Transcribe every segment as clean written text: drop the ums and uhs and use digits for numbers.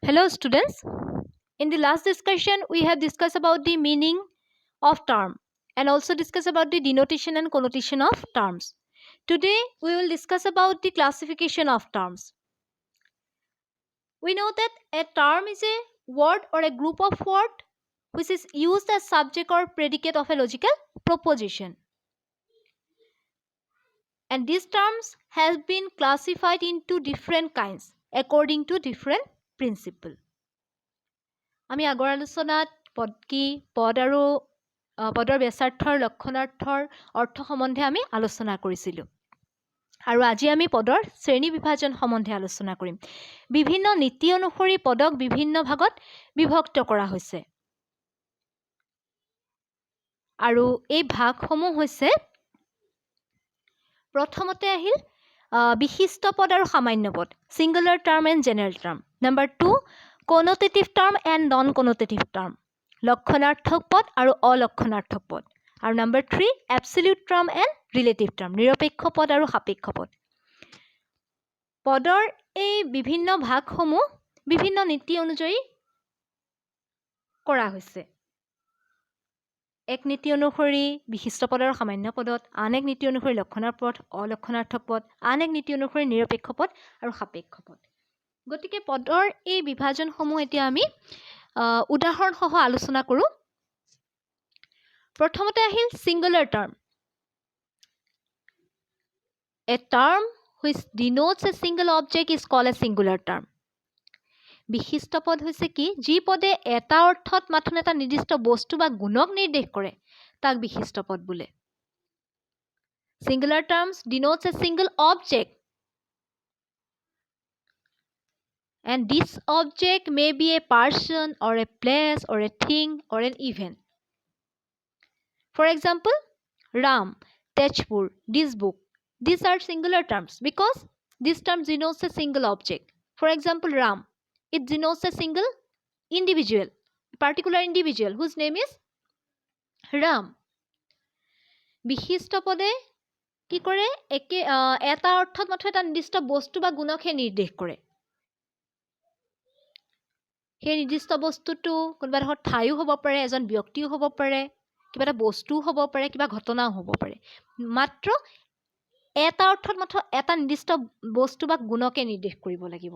Hello students. In the last discussion we have discussed about the meaning of term and also discuss about the denotation and connotation of terms. Today we will discuss about the classification of terms. We know that a term is a word or a group of words which is used as subject or predicate of a logical proposition. And these terms have been classified into different kinds according to different principle. আমি আগৰ আলোচনাত পদ কি পদ আৰু পদৰ ব্যাসাৰ্থৰ লক্ষণাৰ্থৰ অৰ্থ সম্বন্ধে আমি আলোচনা কৰিছিলোঁ আৰু আজি আমি পদৰ শ্ৰেণী বিভাজন সম্বন্ধে আলোচনা কৰিম বিভিন্ন নীতি অনুসৰি পদক বিভিন্ন ভাগত বিভক্ত কৰা হৈছে আৰু এই ভাগসমূহ হৈছে প্ৰথমতে আহিল বিশিষ্ট পদ আৰু সামান্য পদ singular term and general term number 2 connotative term and non-connotative term লক্ষণাৰ্থক পদ আৰু অলক্ষণাৰ্থক পদ আৰু number 3 absolute term and relative term নিৰপেক্ষ পদ আৰু সাপেক্ষ পদ পদৰ এই বিভিন্ন ভাগসমূহ বিভিন্ন নীতি অনুযায়ী কৰা হৈছে এক নীতি অনুসৰি বিশিষ্ট পদ আৰু সামান্য পদত আন এক নীতি অনুসৰি লক্ষণাৰ্থক পদ অলক্ষণাৰ্থক পদ আন এক নীতি অনুসৰি নিৰপেক্ষ পদ আৰু সাপেক্ষ পদ গতিকে পদৰ এই বিভাজনসমূহ এতিয়া আমি উদাহৰণ সহ আলোচনা কৰো প্ৰথমতে আহিল singular term a term which denotes a single object is called a singular term বিশিষ্ট পদ হৈছে কি যি পদে এটা অৰ্থত মাথোন এটা নিৰ্দিষ্ট বস্তু বা গুণক নিৰ্দেশ কৰে তাক বিশিষ্ট পদ বোলে singular terms denotes a single object and this object may be a person or a place or a thing or an event. For example, Ram, Tejpur, this book. These are singular terms because this term denotes a single object. For example, Ram, it denotes a single individual, particular individual whose name is Ram. বিশিষ্ট পদে কি কৰে একে এটা অৰ্থত মাত্ৰ এটা নিৰ্দিষ্ট বস্তু বা গুণকহে নিৰ্দেশ কৰে সেই নিৰ্দিষ্ট বস্তুটো কোনোবা ধৰ ঠাইও হ'ব পাৰে এজন ব্যক্তিও হ'ব পাৰে কিবা এটা বস্তুও হ'ব পাৰে কিবা ঘটনাও হ'ব পাৰে মাত্ৰ এটা অৰ্থত মাত্ৰ এটা নিৰ্দিষ্ট বস্তু বা গুণকে নিৰ্দেশ কৰিব লাগিব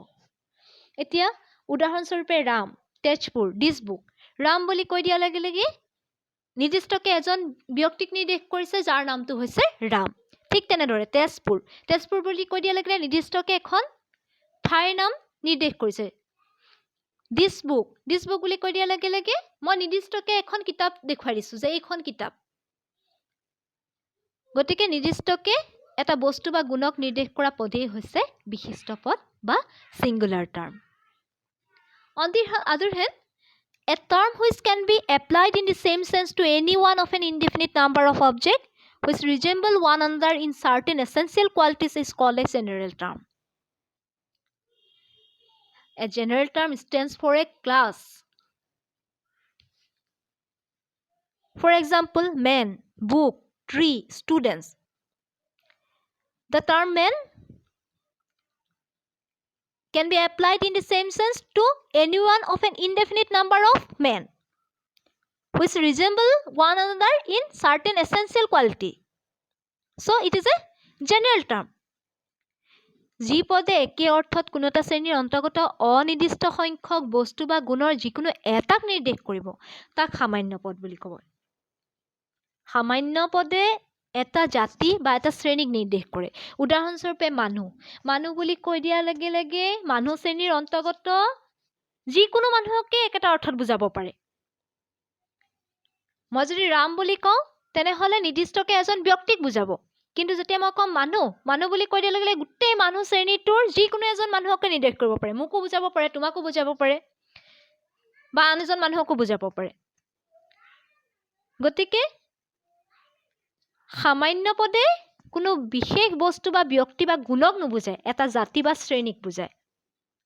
এতিয়া উদাহৰণস্বৰূপে ৰাম তেজপুৰ দিছ বুক ৰাম বুলি কৈ দিয়া লগে লগে নিৰ্দিষ্টকে এজন ব্যক্তিক নিৰ্দেশ কৰিছে যাৰ নামটো হৈছে ৰাম ঠিক তেনেদৰে তেজপুৰ বুলি কৈ দিয়া লগে নিৰ্দিষ্টকে এখন ঠাইৰ নাম নিৰ্দেশ কৰিছে দিছ বুক বুলি কৈ দিয়া লগে লগে মই নিৰ্দিষ্টকে এখন কিতাপ দেখুৱাই দিছো যে এইখন কিতাপ গতিকে নিৰ্দিষ্টকে এটা বস্তু বা গুণক নিৰ্দেশ কৰা পদেই হৈছে বিশিষ্ট পদ বা singular term on the other hand a term which can be applied in the same sense to any one of an indefinite number of objects which resemble one another in certain essential qualities is called a general term. A general term stands for a class. For example, man, book, tree, students. The term man can be applied in the same sense to any one of an indefinite number of men which resemble one another in certain essential quality. So it is a general term. যি পদে একে অৰ্থত কোনো এটা শ্ৰেণীৰ অন্তৰ্গত অনিৰ্দিষ্ট সংখ্যক বস্তু বা গুণৰ যিকোনো এটাক নিৰ্দেশ কৰিব তাক সামান্য পদ বুলি ক'ব সামান্য পদে এটা জাতি বা এটা শ্ৰেণীক নিৰ্দেশ কৰে উদাহৰণস্বৰূপে মানুহ বুলি কৈ দিয়া লগে লগে মানুহ শ্ৰেণীৰ অন্তৰ্গত যিকোনো মানুহকে একেটা অৰ্থত বুজাব পাৰে মই যদি ৰাম বুলি কওঁ তেনেহ'লে নিৰ্দিষ্টকে এজন ব্যক্তিক বুজাব কিন্তু যেতিয়া মই কম মানুহ বুলি কৈ দিয়া লগে গোটেই মানুহ শ্ৰেণীটোৰ যিকোনো এজন মানুহকে নিৰ্দেশ কৰিব পাৰে মোকো বুজাব পাৰে তোমাকো বুজাব পাৰে বা আন এজন মানুহকো বুজাব পাৰে গতিকে সামান্য পদে কোনো বিশেষ বস্তু বা ব্যক্তি বা গুণক নুবুজায় এটা জাতি বা শ্ৰেণীক বুজায়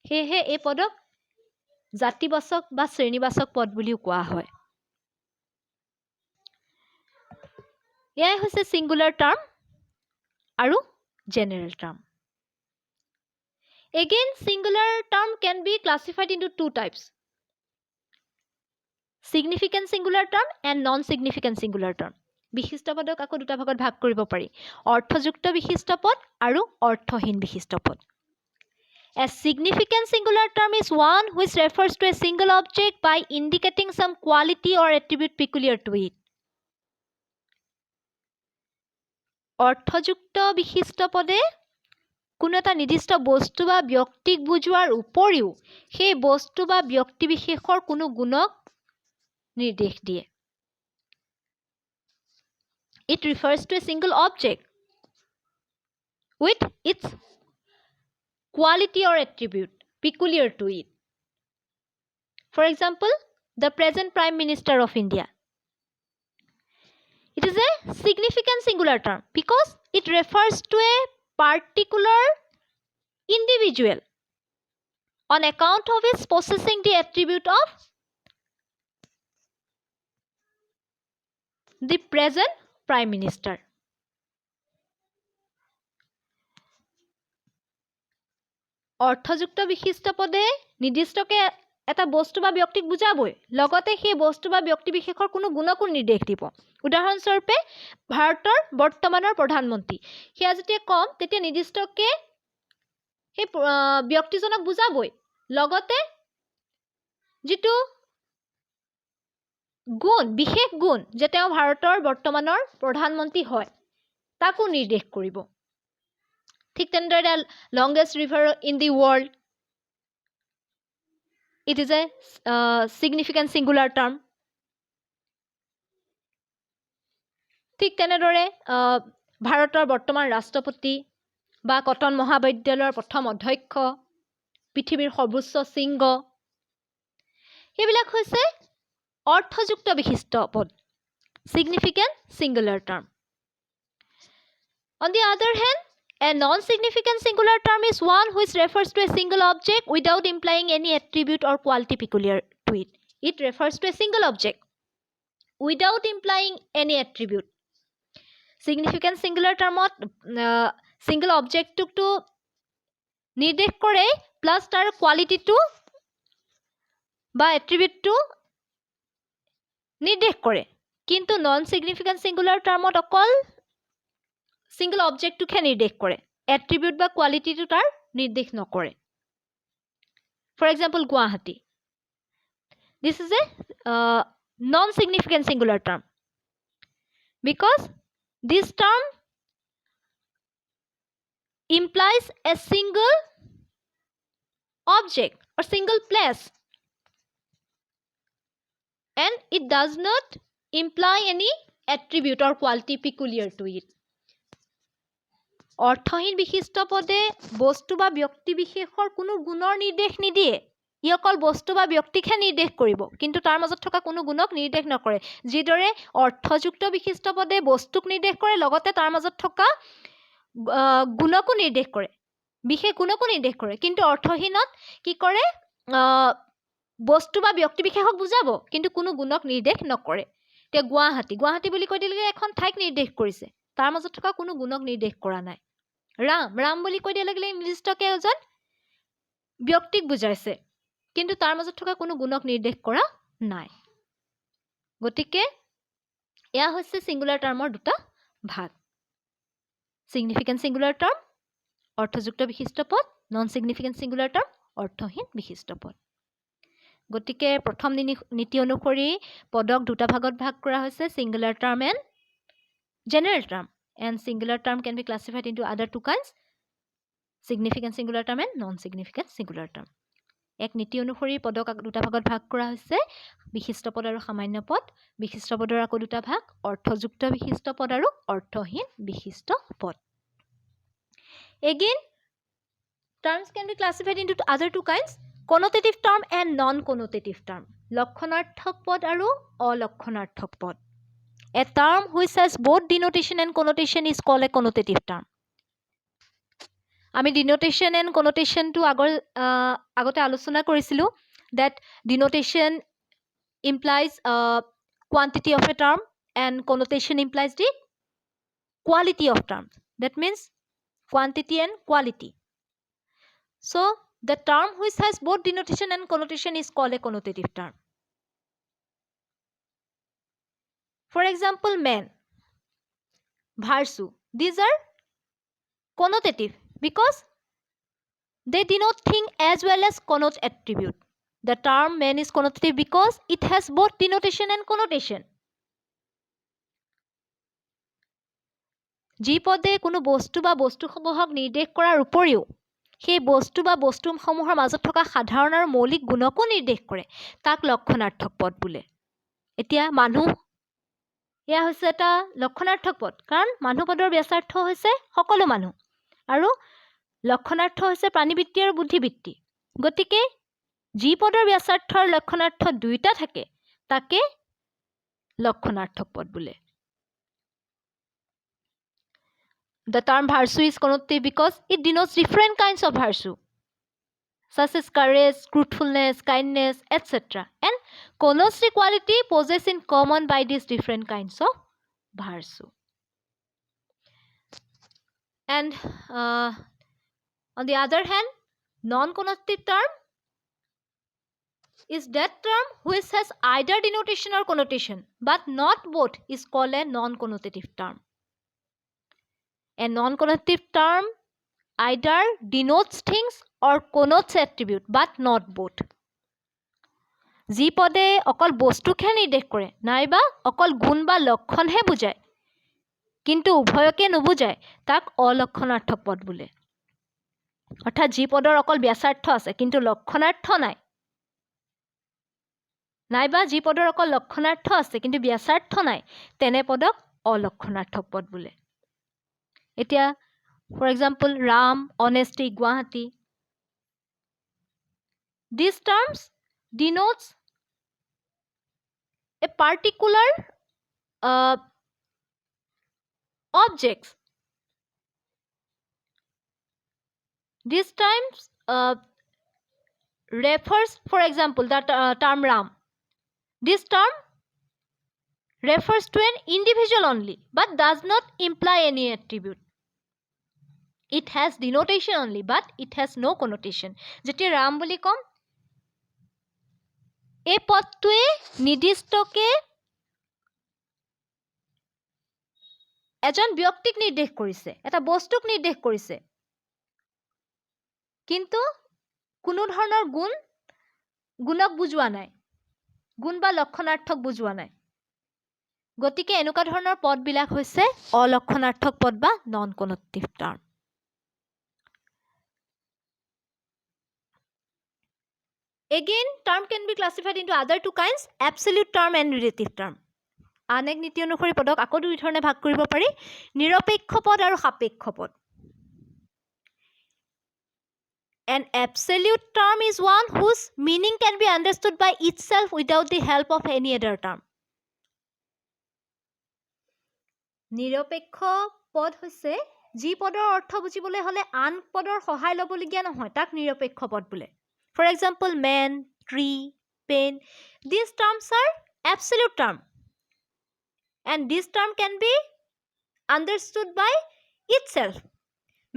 সেয়েহে এই পদক জাতিবাচক বা শ্ৰেণীবাচক পদ বুলিও কোৱা হয় এয়াই হৈছে সিঙ্গুলাৰ টাৰ্ম আৰু general term Again, singular term can be classified into two types: significant singular term and non-significant singular term. বিশিষ্ট পদক আকৌ দুটা ভাগত ভাগ কৰিব পাৰি: অৰ্থযুক্ত বিশিষ্ট পদ আৰু অৰ্থহীন বিশিষ্ট পদ। A significant singular term is one which refers to a single object by indicating some quality or attribute peculiar to it. অৰ্থযুক্ত বিশিষ্ট পদে কোনো এটা নিৰ্দিষ্ট বস্তু বা ব্যক্তিক বুজোৱাৰ উপৰিও সেই বস্তু বা ব্যক্তি বিশেষৰ কোনো গুণক নিৰ্দেশ দিয়ে। It refers to a single object with its quality or attribute peculiar to it. For example, the present Prime Minister of India. It is a significant singular term because it refers to a particular individual on account of his possessing the attribute of the present Prime Minister. অৰ্থযুক্ত বিশিষ্ট পদে নিৰ্দিষ্টকে এটা বস্তু বা ব্যক্তিক বুজাবই, লগতে সেই বস্তু বা ব্যক্তি বিশেষৰ কোনো গুণকো নিৰ্দেশ দিব। উদাহৰণস্বৰূপে ভাৰতৰ বৰ্তমানৰ প্ৰধানমন্ত্ৰী, সেয়া যেতিয়া কম তেতিয়া নিৰ্দিষ্টকে সেই ব্যক্তিজনক বুজাবই, লগতে যিটো গুণ, বিশেষ গুণ যে তেওঁ ভাৰতৰ বৰ্তমানৰ প্ৰধানমন্ত্ৰী হয় তাকো নিৰ্দেশ কৰিব। ঠিক তেনেদৰে the longest river in the world, it is a significant singular term. ঠিক তেনেদৰে ভাৰতৰ বৰ্তমান ৰাষ্ট্ৰপতি বা কটন মহাবিদ্যালয়ৰ প্ৰথম অধ্যক্ষ, পৃথিৱীৰ সৰ্বোচ্চ শৃংগ, সেইবিলাক হৈছে অৰ্থযুক্ত বিশিষ্ট পদ, significant singular term. On the other hand, a non-significant singular term is one which refers to a single object without implying any attribute or quality peculiar to it. It refers to a single object without implying any attribute. Significant singular term single object to নিৰ্দেশ কৰে plus তাৰ কোৱালিটিটো বা এট্ৰিবিউটটো নিৰ্দেশ কৰে, কিন্তু non significant singular টাৰ্মত অকল single অবজেক্টটোকে নিৰ্দেশ কৰে, এট্ৰিবিউট বা কোৱালিটিটো তাৰ নিৰ্দেশ নকৰে। For example Guwahati, this is a non-significant singular term because this term implies a single object or single place and it does not imply any attribute or quality peculiar to it. অৰ্থহীন বিশিষ্ট পদে বস্তু বা ব্যক্তি বিশেষৰ কোনো গুণৰ নিৰ্দেশ নিদিয়ে, ই অকল বস্তু বা ব্যক্তিকহে নিৰ্দেশ কৰিব, কিন্তু তাৰ মাজত থকা কোনো গুণক নিৰ্দেশ নকৰে। যিদৰে অৰ্থযুক্ত বিশিষ্ট পদে বস্তুক নিৰ্দেশ কৰে, লগতে তাৰ মাজত থকা গুণকো নিৰ্দেশ কৰে, বিশেষ গুণকো নিৰ্দেশ কৰে, কিন্তু অৰ্থহীনত কি কৰে, বস্তু বা ব্যক্তি বিশেষক বুজাব কিন্তু কোনো গুণক নিৰ্দেশ নকৰে। এতিয়া গুৱাহাটী, গুৱাহাটী বুলি কৈ দিলে এখন ঠাইক নিৰ্দেশ কৰিছে, তাৰ মাজত থকা কোনো গুণক নিৰ্দেশ কৰা নাই। ৰাম, ৰাম বুলি কৈ দিয়া লাগিলে নিৰ্দিষ্টকে এজন ব্যক্তিক বুজাইছে, কিন্তু তাৰ মাজত থকা কোনো গুণক নিৰ্দেশ কৰা নাই। গতিকে এয়া হৈছে সিঙ্গুলাৰ টাৰ্মৰ দুটা ভাগ: সিগনিফিকেন্ট সিঙ্গুলাৰ টাৰ্ম অৰ্থযুক্ত বিশিষ্ট পদ, নন সিগনিফিকেন্ট সিঙ্গুলাৰ টাৰ্ম অৰ্থহীন বিশিষ্ট পদ। গতিকে প্ৰথম নীতি অনুসৰি পদক দুটা ভাগত ভাগ কৰা হৈছে: singular term and general term, and singular term can be classified into other two kinds: significant singular term and non-significant singular term. এক নীতি অনুসৰি পদক দুটা ভাগত ভাগ কৰা হৈছে: বিশিষ্ট পদ আৰু সামান্য পদ। বিশিষ্ট পদৰ আকৌ দুটা ভাগ: অৰ্থযুক্ত বিশিষ্ট পদ আৰু অৰ্থহীন বিশিষ্ট পদ। Again, terms can be classified into other two kinds: connotative term and non-connotative term. লক্ষণাৰ্থক পদ আৰু অলক্ষণাৰ্থক পদ। A term which has both denotation and connotation is called a connotative term. আমি denotation and connotation টো আগতে আলোচনা কৰিছিলোঁ, that denotation implies quantity of a term and connotation implies the quality of term. That means quantity and quality. So the term which has both denotation and connotation is called a connotative term. For example, man, bharsu, these are connotative because they denote thing as well as connote attribute. The term man is connotative because it has both denotation and connotation. যি পদে কোনো বস্তু বা বস্তুসমূহক নিৰ্দেশ কৰাৰ উপৰিও সেই বস্তু বা বস্তুসমূহৰ মাজত থকা সাধাৰণ আৰু মৌলিক গুণকো নিৰ্দেশ কৰে তাক লক্ষণাৰ্থক পদ বোলে। এতিয়া মানুহ এয়া হৈছে এটা লক্ষণাৰ্থক পদ কাৰণ মানুহ পদৰ ব্যাসাৰ্থ হৈছে সকলো মানুহ আৰু লক্ষণাৰ্থ হৈছে প্ৰাণীবৃত্তি আৰু বুদ্ধিবৃত্তি। গতিকে যি পদৰ ব্যাসাৰ্থৰ লক্ষণাৰ্থ দুইটা থাকে তাকে লক্ষণাৰ্থক পদ বোলে। The term bharsu is connotative because it denotes different kinds of bharsu, such as courage, truthfulness, kindness, etc. And connotes the quality possessed in common by these different kinds of bharsu. And on the other hand, non-connotative term is that term which has either denotation or connotation, but not both, is called a non-connotative term. A non-connotative term either denotes things or connotes attribute, but not both. যি পদে অকল বস্তুকে নিৰ্দেশ কৰে নাইবা অকল গুণ বা লক্ষণহে বুজায় কিন্তু উভয়কে নুবুজায় তাক অলক্ষণাৰ্থক পদ বোলে। অৰ্থাৎ যি পদৰ অকল ব্যাসাৰ্থ আছে কিন্তু লক্ষণাৰ্থ নাই নাইবা যি পদৰ অকল লক্ষণাৰ্থ আছে কিন্তু ব্যাসাৰ্থ নাই তেনে পদক অলক্ষণাৰ্থক পদ বোলে। এতিয়া for example, Ram, honesty, Guwahati. These terms denotes a particular objects. These terms refers, for example, that term Ram. This term refers to an individual only, but does not imply any attribute. It has denotation only, but it has no connotation. যেতিয়া ৰাম বুলি কম এই পদটোৱে নিৰ্দিষ্টকে এজন ব্যক্তিক নিৰ্দেশ কৰিছে এটা বস্তুক নিৰ্দেশ কৰিছে কিন্তু কোনো ধৰণৰ গুণক বুজোৱা নাই গুণ বা লক্ষণাৰ্থক বুজোৱা নাই গতিকে এনেকুৱা ধৰণৰ পদবিলাক হৈছে অলক্ষণাৰ্থক পদ বা non connotative term. Again, term can be classified into other two kinds, absolute term and relative term. আন এক নীতি অনুসৰি পদক আকৌ দুই ধৰণে ভাগ কৰিব পাৰি, নিৰপেক্ষ পদ আৰু সাপেক্ষ পদ। An absolute term is one whose meaning can be understood by itself without the help of any other term. নিৰপেক্ষ পদ হৈছে যি পদৰ অৰ্থ বুজিবলৈ হলে আন পদৰ সহায় ল'বলগীয়া নহয় তাক নিৰপেক্ষ পদ বোলে। For example, man, tree, pen. These terms are absolute term. And this term can be understood by itself.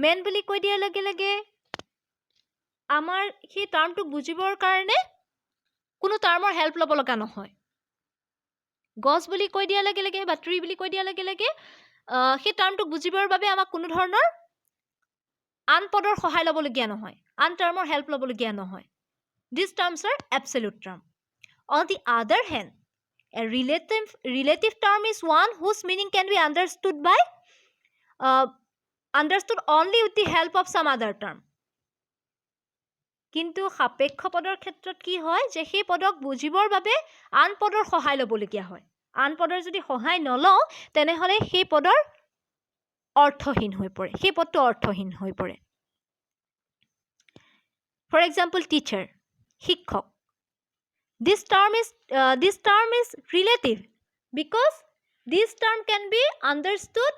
Man বুলি কৈ দিয়াৰ লগে লগে আমাৰ সেই টাৰ্মটো বুজিবৰ কাৰণে কোনো টাৰ্মৰ হেল্প ল'ব লগা নহয়। গছ বুলি কৈ দিয়াৰ লগে লগে বা ট্ৰী বুলি কৈ দিয়াৰ লগে লগে সেই টাৰ্মটো বুজিবৰ বাবে আমাক কোনো ধৰণৰ আন পদৰ সহায় ল'বলগীয়া নহয় আন টাৰ্মৰ হেল্প ল'বলগীয়া নহয়। These terms are absolute term. On the other hand, a relative term is one whose meaning can be understood only with the help of some other term. কিন্তু সাপেক্ষ পদৰ ক্ষেত্ৰত কি হয় যে সেই পদক বুজিবৰ বাবে আন পদৰ সহায় ল'বলগীয়া হয়। আন পদৰ যদি সহায় নলওঁ তেনেহ'লে সেই পদৰ অৰ্থহীন হৈ পৰে সেই পদটো অৰ্থহীন হৈ পৰে। For example, teacher, শিক্ষক. This term is relative because this term can be understood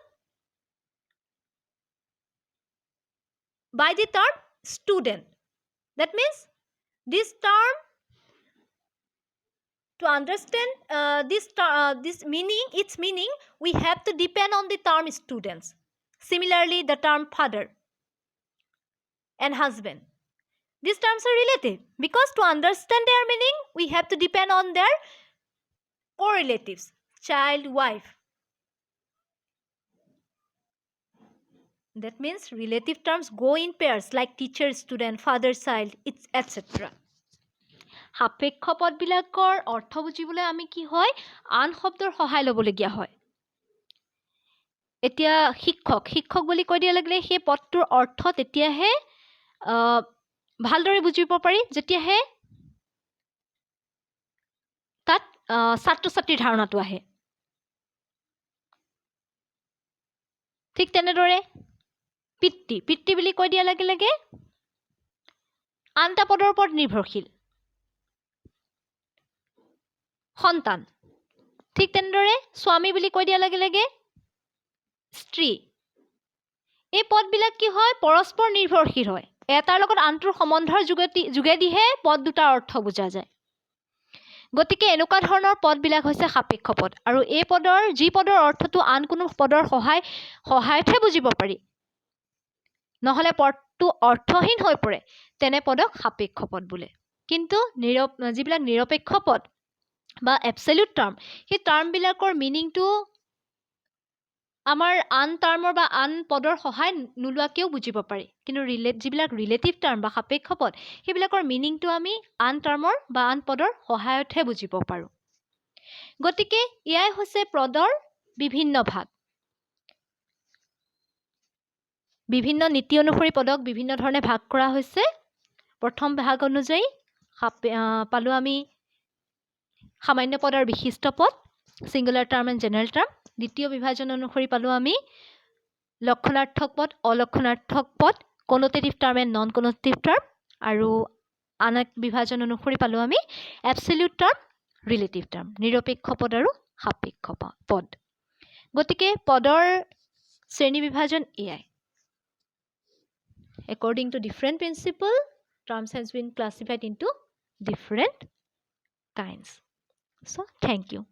by the term student. That means this term, to understand this meaning, its meaning, we have to depend on the term students. Similarly, the term father and husband. These terms are relative because to understand their meaning, we have to depend on their correlatives, child, wife. That means relative terms go in pairs like teacher, student, father, child, etc. সাপেক্ষ পদবিলাকৰ অৰ্থ বুজিবলৈ আমি কি হয় আন শব্দৰ সহায় ল'বলগীয়া হয় এতিয়া শিক্ষক বুলি কৈ দিয়া লাগিলে সেই পদটোৰ অৰ্থ তেতিয়াহে ভালদৰে বুজিব পাৰি যেতিয়াহে তাত ছাত্ৰ ছাত্ৰীৰ ধাৰণাটো আহে ঠিক তেনেদৰে পিতৃ বুলি কৈ দিয়া লাগে আনটা পদৰ ওপৰত নিৰ্ভৰশীল সন্তান ঠিক তেনেদৰে স্বামী বুলি কৈ দিয়া লাগে স্ত্ৰী এই পদবিলাক কি হয় পৰস্পৰ নিৰ্ভৰশীল হয় এটাৰ লগত আনটোৰ সম্বন্ধৰ যোগেদিহে পদ দুটাৰ অৰ্থ বুজা যায় গতিকে এনেকুৱা ধৰণৰ পদবিলাক হৈছে সাপেক্ষ পদ আৰু এই পদৰ যি পদৰ অৰ্থটো আন কোনো পদৰ সহায়তহে বুজিব পাৰি নহ'লে পদটো অৰ্থহীন হৈ পৰে তেনে পদক সাপেক্ষ পদ বোলে কিন্তু যিবিলাক নিৰপেক্ষ পদ বা এবছলিউট টাৰ্ম সেই টাৰ্মবিলাকৰ মিনিংটো আমাৰ আন টাৰ্মৰ বা আন পদৰ সহায় নোলোৱাকেও বুজিব পাৰি কিন্তু যিবিলাক ৰিলেটিভ টাৰ্ম বা সাপেক্ষ পদ সেইবিলাকৰ মিনিংটো আমি আন টাৰ্মৰ বা আন পদৰ সহায়তহে বুজিব পাৰোঁ গতিকে এয়াই হৈছে পদৰ বিভিন্ন ভাগ বিভিন্ন নীতি অনুসৰি পদক বিভিন্ন ধৰণে ভাগ কৰা হৈছে প্ৰথম ভাগ অনুযায়ী পালোঁ আমি সামান্য পদৰ বিশিষ্ট পদ singular term and general term দ্বিতীয় বিভাজন অনুসৰি পালোঁ আমি লক্ষণাৰ্থক পদ অলক্ষণাৰ্থক পদ কনোটেটিভ term and non connotative term আৰু আন এক বিভাজন অনুসৰি পালোঁ আমি এবছলিউট টাৰ্ম ৰিলেটিভ টাৰ্ম নিৰপেক্ষ পদ আৰু সাপেক্ষ পদ গতিকে পদৰ শ্ৰেণী বিভাজন এয়াই According to different principle, terms has been classified into different kinds. So, thank you.